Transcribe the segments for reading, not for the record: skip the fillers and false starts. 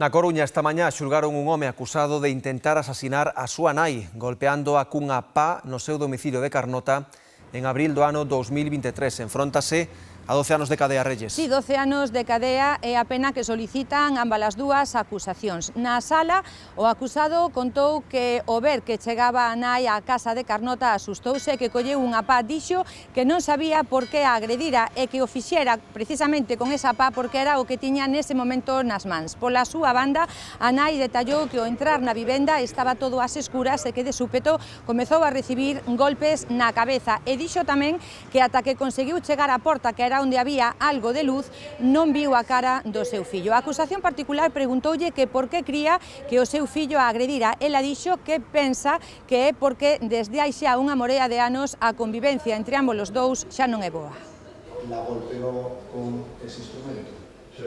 Na Coruña esta mañá xulgaron un home acusado de intentar asasinar a súa nai, golpeándoa cunha pá no seu domicilio de Carnota en abril do ano 2023. Enfróntase a 12 anos de cadea, Reyes. Sí, 12 anos de cadea é a pena que solicitan ambas as dúas acusacións. Na sala, o acusado contou que ao ver que chegaba a nai á casa de Carnota asustouse e que colleu unha pá, dixo que non sabía por que a agredira e que o fixera precisamente con esa pá porque era o que tiña nese momento nas mans. Pola súa banda, a nai detallou que ao entrar na vivenda estaba todo ás escuras e que de súpeto comezou a recibir golpes na cabeza e dixo tamén que ata que conseguiu chegar á porta, que era onde había algo de luz, non viu a cara do seu fillo. A acusación particular preguntoulle que por que cría que o seu fillo a agredira. Ela dixo que pensa que é porque desde hai xa unha morea de anos a convivencia entre ambos os dous xa non é boa. La golpeó con ese instrumento? Sí.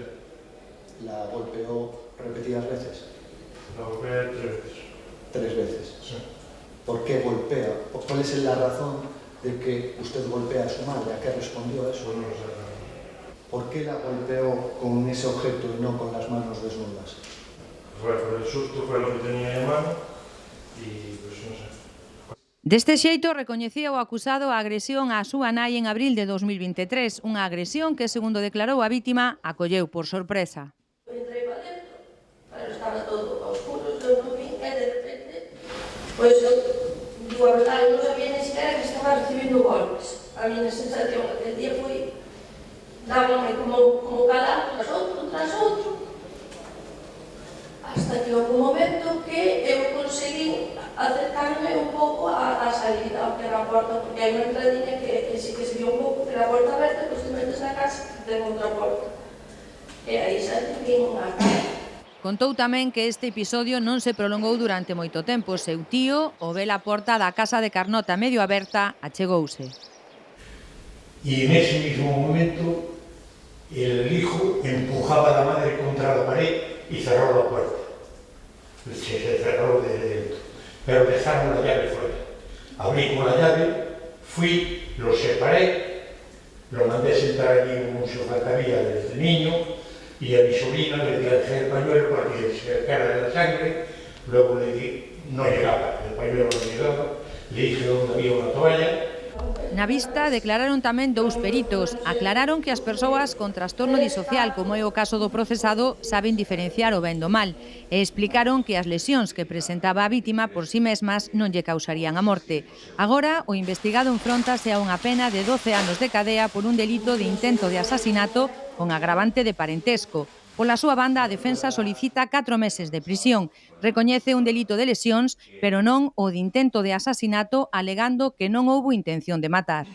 La golpeó repetidas veces? La golpeé 3 veces. 3 veces. Sí. ¿Por qué golpea? ¿Cuál es la razón de que usted golpea a su madre? ¿A qué respondió a eso? Pues no lo sé. ¿Por qué la golpeó con ese objeto y no con las manos desnudas? Fue el susto, fue lo que tenía en mano y pues no sé. Deste xeito recoñecía o acusado a agresión á súa nai en abril de 2023, unha agresión que, segundo declarou a vítima, acolleu por sorpresa. Entrei para dentro, pero estaba todo a oscuros, eu non vi, e de repente, pois eu digo a verdade, non sabía ni siquiera que estaba recibindo golpes. A miña sensación aquel día foi, dábame como calado tras outro, hasta que houve un momento que eu consegui acercarme un pouco á salida, ao que era a porta, porque hai unha entradinha que sí que se vio un pouco, que era a porta aberta, pois te metes na casa e ten outra porta. E aí xa te vin unha cara. Contou tamén que este episodio non se prolongou durante moito tempo. Seu tío, ao ver a porta da casa de Carnota medio aberta, achegouse. Y en ese mismo momento el hijo empujaba a la madre contra la pared y cerró la puerta. Se cerró desde dentro, pero dejaron la llave fuera. Abrí con la llave, fui, lo separé, lo mandé sentar allí en un sofá que había desde niño y a mi sobrina le dejé el pañuelo para que se secara de la sangre. Luego le di, no llegaba, el pañuelo no llegaba, le dije dónde había una toalla. Na vista declararon tamén dous peritos. Aclararon que as persoas con trastorno disocial, como é o caso do procesado, saben diferenciar o ben do mal e explicaron que as lesións que presentaba a vítima por si mesmas non lle causarían a morte. Agora, o investigado enfróntase a unha pena de 12 anos de cadea por un delito de intento de asasinato con agravante de parentesco. Pola súa banda, a defensa solicita 4 meses de prisión. Recoñece un delito de lesións, pero non o de intento de asasinato, alegando que non houbo intención de matar.